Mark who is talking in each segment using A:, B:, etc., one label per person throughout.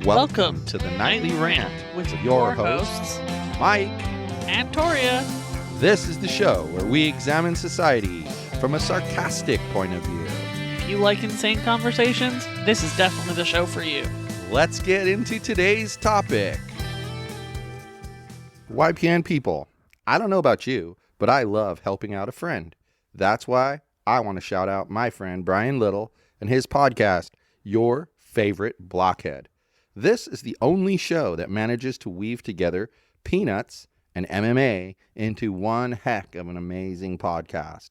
A: Welcome to the Nightly Rant
B: with
A: your hosts, Mike
B: and Torya.
A: This is the show where we examine society from a sarcastic point of view.
B: If you like insane conversations, this is definitely the show for you.
A: Let's get into today's topic. YPN people, I don't know about you, but I love helping out a friend. That's why I want to shout out my friend Brian Little and his podcast, Your Favorite Blockhead. This is the only show that manages to weave together peanuts and MMA into one heck of an amazing podcast.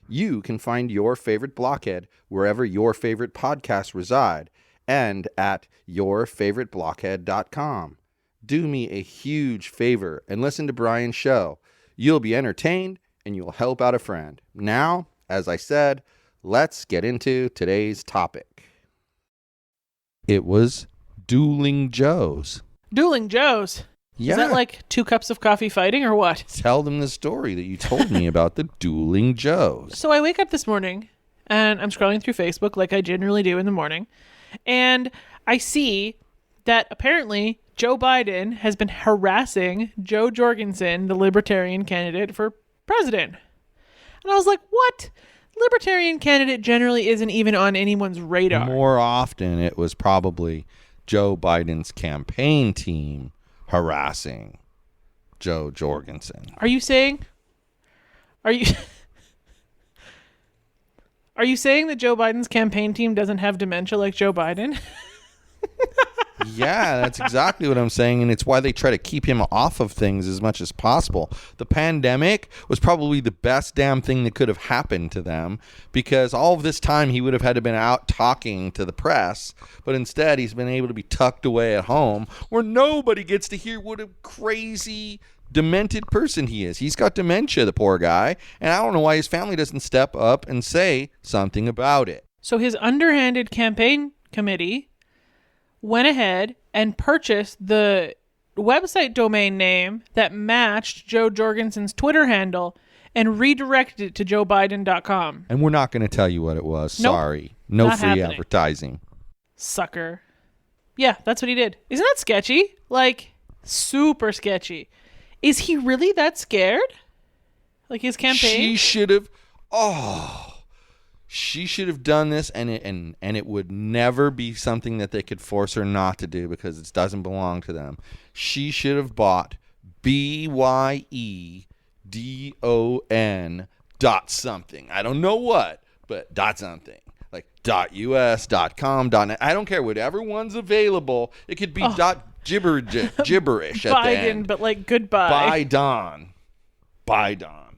A: You can find Your Favorite Blockhead wherever your favorite podcasts reside and at yourfavoriteblockhead.com. Do me a huge favor and listen to Brian's show. You'll be entertained and you'll help out a friend. Now, as I said, let's get into today's topic. It was Dueling Jos.
B: Dueling Jos?
A: Yeah.
B: Is that like 2 cups of coffee fighting or what?
A: Tell them the story that you told me about the Dueling Jos.
B: So I wake up this morning and I'm scrolling through Facebook like I generally do in the morning. And I see that apparently Joe Biden has been harassing Jo Jorgensen, the Libertarian candidate for president. And I was like, what? Libertarian candidate generally isn't even on anyone's radar.
A: More often, it was probably Joe Biden's campaign team harassing Jo Jorgensen.
B: Are you saying that Joe Biden's campaign team doesn't have dementia like Joe Biden?
A: Yeah, that's exactly what I'm saying, and it's why they try to keep him off of things as much as possible. The pandemic was probably the best damn thing that could have happened to them, because all of this time he would have had to have been out talking to the press, but instead he's been able to be tucked away at home where nobody gets to hear what a crazy, demented person he is. He's got dementia, the poor guy, and I don't know why his family doesn't step up and say something about it.
B: So his underhanded campaign committee went ahead and purchased the website domain name that matched Jo Jorgensen's Twitter handle and redirected it to joebiden.com.
A: And we're not going to tell you what it was.
B: Nope,
A: sorry. No
B: not
A: free
B: happening.
A: advertising.
B: Sucker. Yeah, that's what he did. Isn't that sketchy? Like, super sketchy. Is he really that scared? Like his campaign?
A: She should have done this, and it would never be something that they could force her not to do because it doesn't belong to them. She should have bought BYEDON dot something. I don't know what, but dot something. Like .us, .com, .net. I don't care. Whatever one's available. It could be gibberish at
B: Biden,
A: the end.
B: but like goodbye.
A: Biden.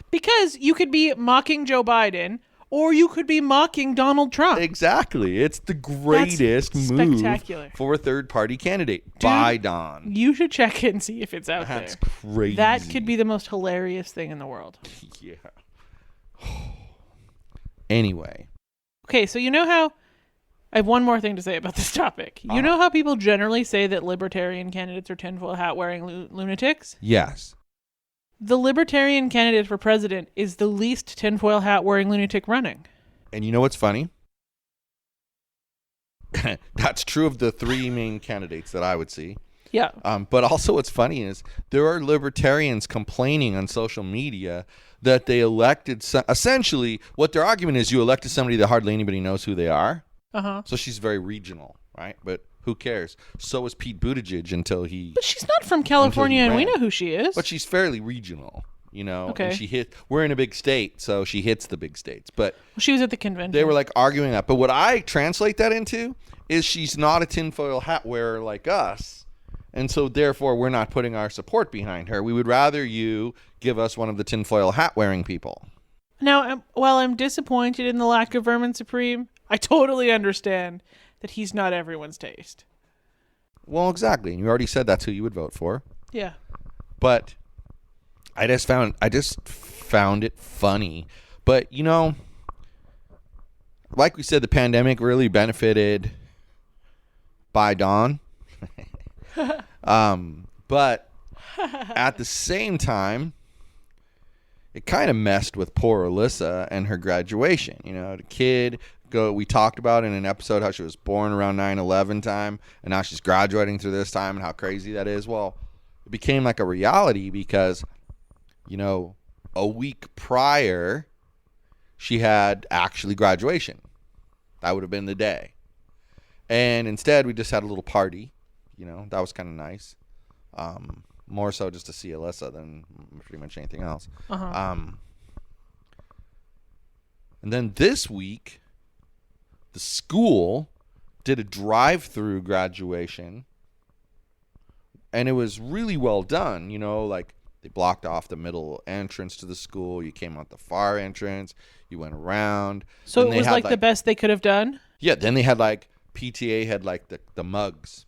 B: Because you could be mocking Joe Biden, or you could be mocking Donald Trump.
A: Exactly. It's the greatest move
B: spectacular
A: for a third-party candidate.
B: Dude,
A: Biden.
B: You should check and see if it's out
A: That's
B: there.
A: crazy.
B: That could be the most hilarious thing in the world.
A: Yeah. Anyway.
B: Okay, so you know how... I have one more thing to say about this topic. You know how people generally say that libertarian candidates are tinfoil hat-wearing lunatics?
A: Yes.
B: The libertarian candidate for president is the least tinfoil hat-wearing lunatic running.
A: And you know what's funny? That's true of the 3 main candidates that I would see.
B: Yeah.
A: But also what's funny is there are libertarians complaining on social media that they elected... essentially, what their argument is, you elected somebody that hardly anybody knows who they are.
B: Uh-huh.
A: So she's very regional, right? But who cares? So is Pete Buttigieg until he...
B: But she's not from California, and we know who she is.
A: But she's fairly regional, you know?
B: Okay.
A: And we're in a big state, so she hits the big states. But
B: she was at the convention.
A: they were like arguing that. But what I translate that into is she's not a tinfoil hat wearer like us. And so therefore we're not putting our support behind her. We would rather you give us one of the tinfoil hat wearing people.
B: Now, while I'm disappointed in the lack of Vermin Supreme, I totally understand that he's not everyone's taste.
A: Well, exactly. And you already said that's who you would vote for.
B: Yeah.
A: But I just found it funny. But, you know, like we said, the pandemic really benefited Biden. But at the same time, it kind of messed with poor Alyssa and her graduation. You know, the kid We talked about in an episode how she was born around 9/11 time, and now she's graduating through this time, and how crazy that is. Well, it became like a reality because, a week prior, she had actually graduation. That would have been the day. And instead, we just had a little party. That was kind of nice. More so just to see Alyssa than pretty much anything else.
B: Uh-huh.
A: And then this week, the school did a drive-through graduation, and it was really well done. Like they blocked off the middle entrance to the school. You came out the far entrance. You went around.
B: So it was like the best they could have done?
A: Yeah, then they had like PTA had like the mugs.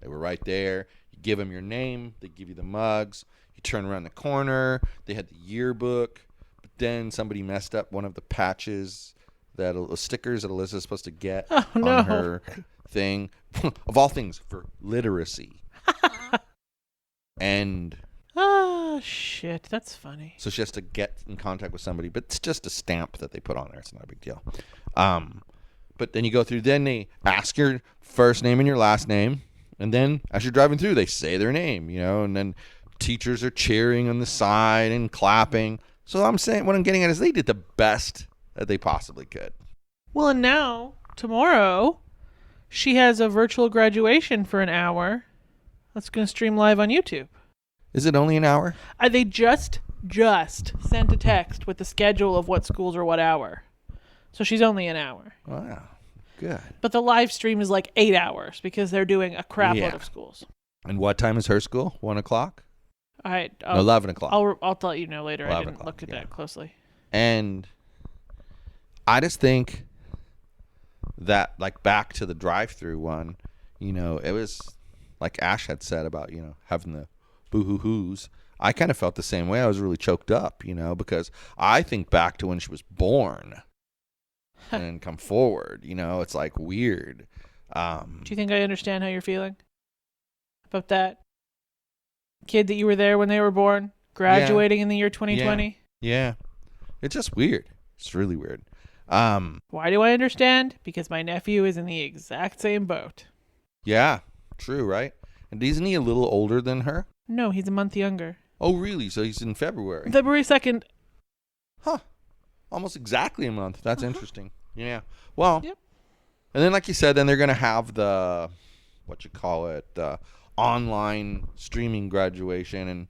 A: They were right there. You give them your name. They give you the mugs. You turn around the corner. They had the yearbook. But then somebody messed up one of the patches, the stickers that Alyssa's supposed to get on her thing. Of all things, for literacy. And...
B: oh, shit. That's funny.
A: So she has to get in contact with somebody. But it's just a stamp that they put on there. It's not a big deal. But then you go through. Then they ask your first name and your last name. And then as you're driving through, they say their name, and then teachers are cheering on the side and clapping. So what I'm getting at is they did the best that they possibly could.
B: Well, and now, tomorrow, she has a virtual graduation for an hour. That's going to stream live on YouTube.
A: Is it only an hour?
B: They just sent a text with the schedule of what schools are what hour. So she's only an hour.
A: Wow. Good.
B: But the live stream is like 8 hours because they're doing a crap load of schools.
A: And what time is her school? 1 o'clock?
B: 11
A: o'clock.
B: I'll let you know later. I didn't look at that closely.
A: And I just think that, like, back to the drive-through one, it was like Ash had said about, having the boo-hoo-hoos. I kind of felt the same way. I was really choked up, because I think back to when she was born. And come forward, it's like weird.
B: Do you think I understand how you're feeling about that kid that you were there when they were born, graduating in the year 2020?
A: Yeah. It's just weird. It's really weird.
B: Why do I understand? Because my nephew is in the exact same boat.
A: Yeah, true, right? And isn't he a little older than her?
B: No, he's a month younger.
A: Oh, really? So he's in February.
B: February 2nd.
A: Huh. Almost exactly a month. That's interesting. Yeah. Well,
B: yep.
A: And then like you said, then they're going to have the online streaming graduation. And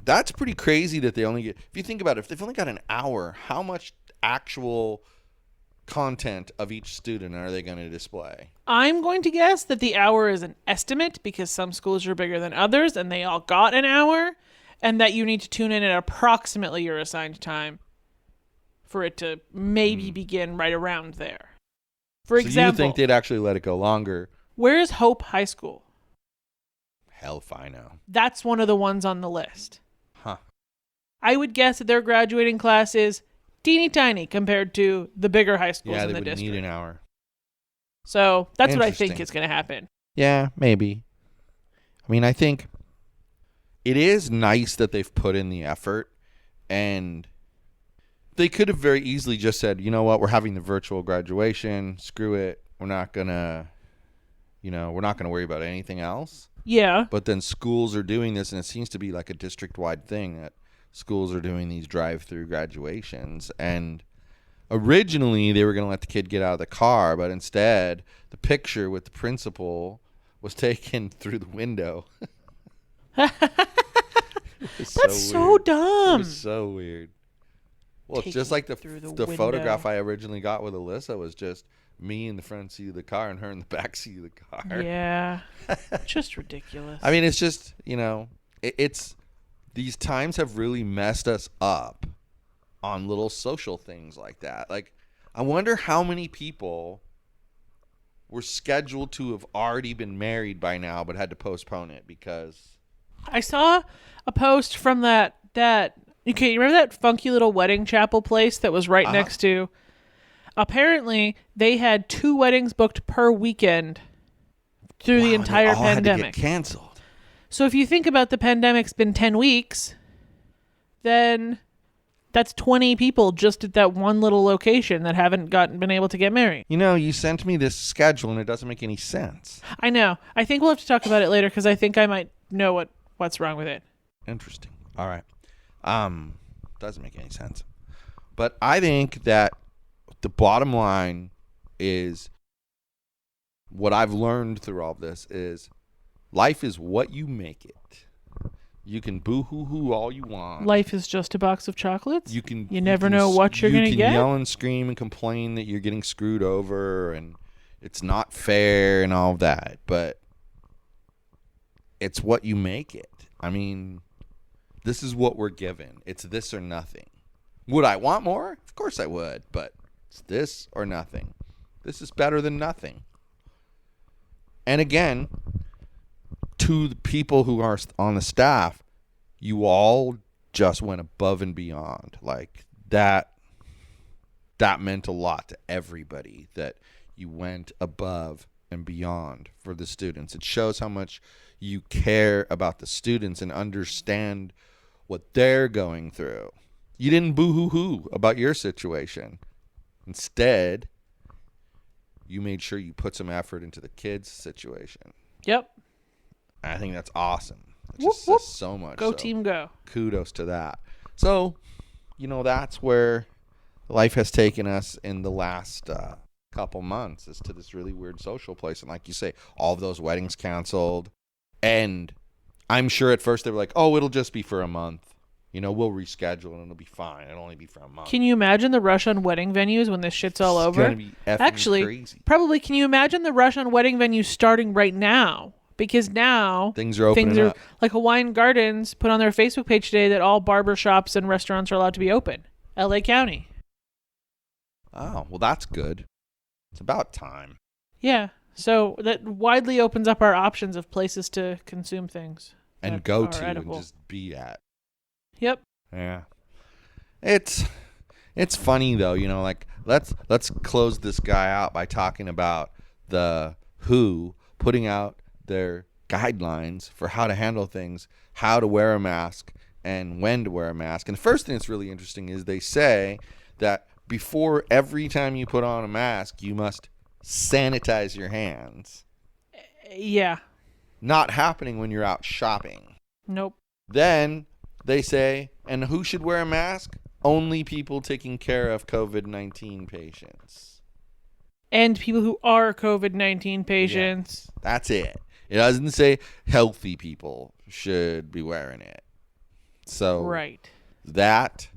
A: that's pretty crazy that they only get, if you think about it, if they've only got an hour, how much actual content of each student are they going to display?
B: I'm going to guess that the hour is an estimate because some schools are bigger than others and they all got an hour, and that you need to tune in at approximately your assigned time for it to maybe begin right around there. For example,
A: you think they'd actually let it go longer?
B: Where is Hope High School?
A: Hell if I know.
B: That's one of the ones on the list.
A: Huh.
B: I would guess that their graduating class is teeny tiny compared to the bigger high schools in the district.
A: Yeah, they would need an hour.
B: So that's what I think is going to happen.
A: Yeah, maybe. I mean, I think it is nice that they've put in the effort, and they could have very easily just said, you know what, we're having the virtual graduation. Screw it. We're not going to, worry about anything else.
B: Yeah.
A: But then schools are doing this, and it seems to be like a district-wide thing that schools are doing these drive-through graduations. And originally they were going to let the kid get out of the car, but instead the picture with the principal was taken through the window.
B: That's so dumb.
A: It was so weird. Well, it's just like the photograph I originally got with Alyssa was just me in the front seat of the car and her in the back seat of the car.
B: Yeah. Just ridiculous.
A: I mean, it's just, it's these times have really messed us up on little social things like that. Like, I wonder how many people were scheduled to have already been married by now but had to postpone it because...
B: I saw a post from that okay, you remember that funky little wedding chapel place that was right next to... Apparently, they had 2 weddings booked per weekend through the entire pandemic.
A: Had to get canceled.
B: So if you think about the pandemic's been 10 weeks, then That's 20 people just at that one little location that haven't been able to get married.
A: You know, you sent me this schedule and it doesn't make any sense.
B: I know. I think we'll have to talk about it later because I think I might know what's wrong with it.
A: Interesting. All right. Doesn't make any sense. But I think that the bottom line is what I've learned through all this is life is what you make it. You can boo-hoo-hoo all you want.
B: Life is just a box of chocolates.
A: You
B: never know what you're going to get.
A: You can yell and scream and complain that you're getting screwed over and it's not fair and all of that. But it's what you make it. I mean, this is what we're given. It's this or nothing. Would I want more? Of course I would. But it's this or nothing. This is better than nothing. And again, to the people who are on the staff, you all just went above and beyond. Like that meant a lot to everybody that you went above and beyond for the students. It shows how much you care about the students and understand what they're going through. You didn't boo-hoo-hoo about your situation. Instead, you made sure you put some effort into the kids' situation.
B: Yep.
A: I think that's awesome. It
B: Whoop,
A: just
B: whoop.
A: says so much.
B: Go
A: so
B: team, go.
A: Kudos to that. So, that's where life has taken us in the last couple months, is to this really weird social place. And like you say, all of those weddings canceled. And I'm sure at first they were like, oh, it'll just be for a month. We'll reschedule and it'll be fine. It'll only be for a month.
B: Can you imagine the rush on wedding venues when this shit's all over?
A: It's going to be effing crazy.
B: Probably, can you imagine the rush on wedding venues starting right now? Because now
A: things are opening up.
B: Like Hawaiian Gardens put on their Facebook page today that all barber shops and restaurants are allowed to be open. LA County.
A: Oh, well, that's good. It's about time.
B: Yeah. So that widely opens up our options of places to consume things.
A: And go to edible. And just be at.
B: Yep.
A: Yeah. It's funny though, like let's close this guy out by talking about the WHO putting out their guidelines for how to handle things, how to wear a mask and when to wear a mask. And the first thing that's really interesting is they say that before every time you put on a mask, you must sanitize your hands.
B: Yeah.
A: Not happening when you're out shopping.
B: Nope.
A: Then they say, and who should wear a mask? Only people taking care of COVID-19 patients.
B: And people who are COVID-19 patients.
A: Yeah, that's it. It doesn't say healthy people should be wearing it. So
B: right.
A: That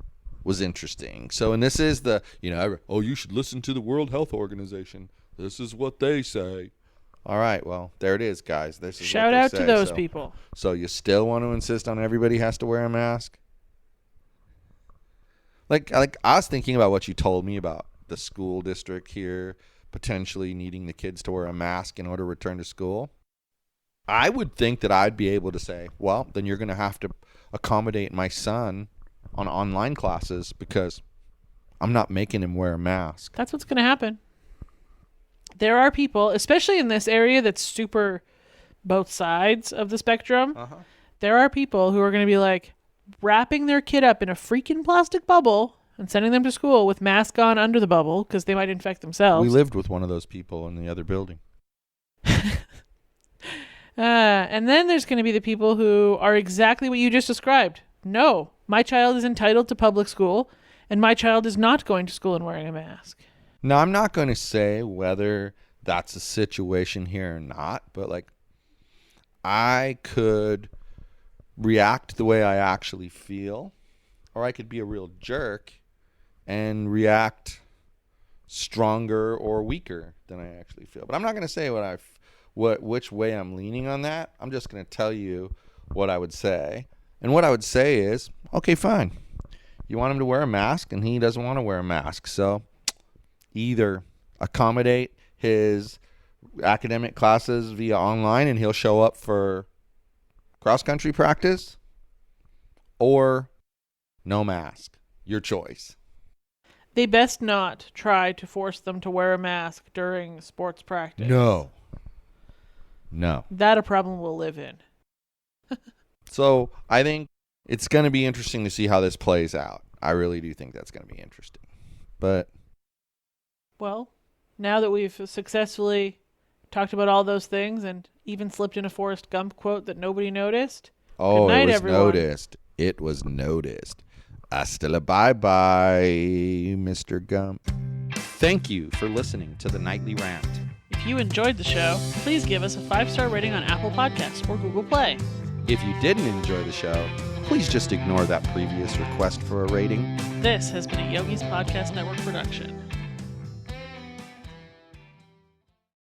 A: was interesting. So, and this is the, you should listen to the World Health Organization. This is what they say. All right, well, there it is, guys. This is
B: shout out to those people.
A: So you still want to insist on everybody has to wear a mask? Like I was thinking about what you told me about the school district here potentially needing the kids to wear a mask in order to return to school. I would think that I'd be able to say, well, then you're going to have to accommodate my son on online classes because I'm not making him wear a mask.
B: That's what's going to happen. There are people, especially in this area that's super both sides of the spectrum. Uh-huh. There are people who are going to be like wrapping their kid up in a freaking plastic bubble and sending them to school with mask on under the bubble because they might infect themselves.
A: We lived with one of those people in the other building.
B: And then there's going to be the people who are exactly what you just described. No, my child is entitled to public school, and my child is not going to school and wearing a mask.
A: Now, I'm not going to say whether that's a situation here or not, but like I could react the way I actually feel, or I could be a real jerk and react stronger or weaker than I actually feel. But I'm not going to say which way I'm leaning on that. I'm just going to tell you what I would say. And what I would say is, okay, fine. You want him to wear a mask and he doesn't want to wear a mask. So either accommodate his academic classes via online and he'll show up for cross-country practice, or no mask. Your choice.
B: They best not try to force them to wear a mask during sports practice.
A: No.
B: That a problem we'll live in.
A: So I think it's going to be interesting to see how this plays out. I really do think that's going to be interesting. But
B: Well, now that we've successfully talked about all those things and even slipped in a Forrest Gump quote that nobody noticed.
A: oh,
B: Good night,
A: it was
B: everyone.
A: noticed. It was noticed. Hasta la bye-bye, Mr. Gump. Thank you for listening to the Nightly Rant.
B: If you enjoyed the show, please give us a 5-star rating on Apple Podcasts or Google Play.
A: If you didn't enjoy the show, please just ignore that previous request for a rating.
B: This has been a Yogi's Podcast Network production.